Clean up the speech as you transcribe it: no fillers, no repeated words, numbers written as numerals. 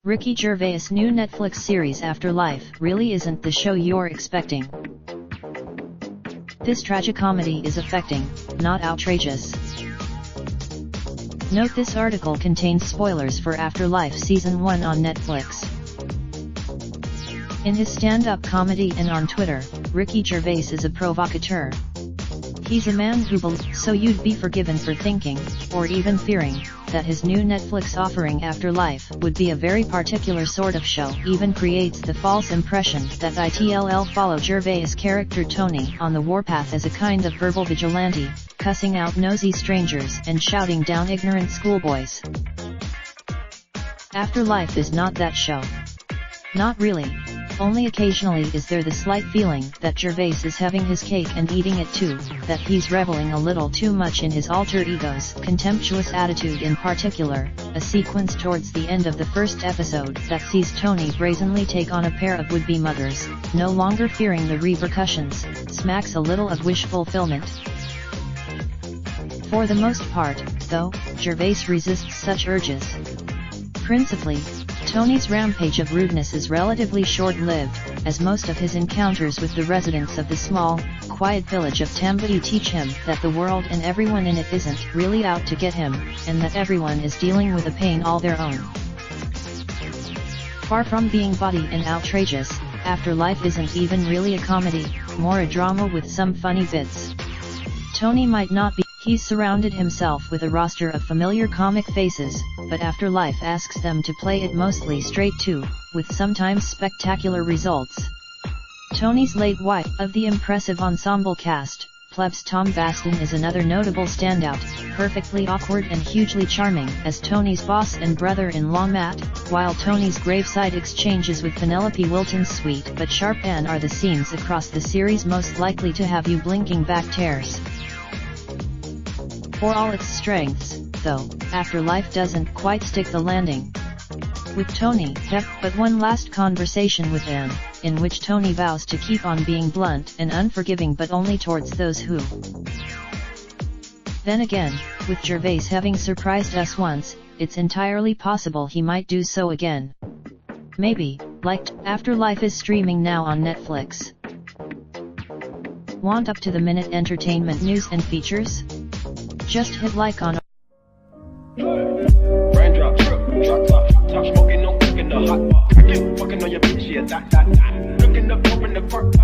Ricky Gervais' new Netflix series Afterlife really isn't the show you're expecting. This tragicomedy is affecting, not outrageous. Note this article contains spoilers for Afterlife Season 1 on Netflix. In his stand-up comedy and on Twitter, Ricky Gervais is a provocateur. He's a man who believes, so you'd be forgiven for thinking, or even fearing, that his new Netflix offering Afterlife would be a very particular sort of show. Even creates the false impression that it'll follow Gervais' character Tony on the warpath as a kind of verbal vigilante, cussing out nosy strangers and shouting down ignorant schoolboys. Afterlife is not that show. Not really. Only occasionally is there the slight feeling that Gervais is having his cake and eating it too, that he's reveling a little too much in his alter ego's contemptuous attitude. In particular, a sequence towards the end of the first episode that sees Tony brazenly take on a pair of would-be mothers, no longer fearing the repercussions, smacks a little of wish fulfillment. For the most part, though, Gervais resists such urges. Principally, Tony's rampage of rudeness is relatively short-lived, as most of his encounters with the residents of the small, quiet village of Tambay teach him that the world and everyone in it isn't really out to get him, and that everyone is dealing with a pain all their own. Far from being bawdy and outrageous, Afterlife isn't even really a comedy, more a drama with some funny bits. Tony might not be. He's surrounded himself with a roster of familiar comic faces, but Afterlife asks them to play it mostly straight too, with sometimes spectacular results. Tony's late wife of the impressive ensemble cast, plebs Tom Baston, is another notable standout, perfectly awkward and hugely charming as Tony's boss and brother-in-law Matt, while Tony's graveside exchanges with Penelope Wilton's sweet but sharp Anne are the scenes across the series most likely to have you blinking back tears. For all its strengths, though, Afterlife doesn't quite stick the landing. With Tony, but one last conversation with Anne, in which Tony vows to keep on being blunt and unforgiving but only towards those who. Then again, with Gervais having surprised us once, it's entirely possible he might do so again. Maybe, like Afterlife is streaming now on Netflix. Want up-to-the-minute entertainment news and features? Just hit like on. Raindrop, drop top smoking, no cooking the hot pot. Fucking on your bitch, yeah, that. Looking up, open the park.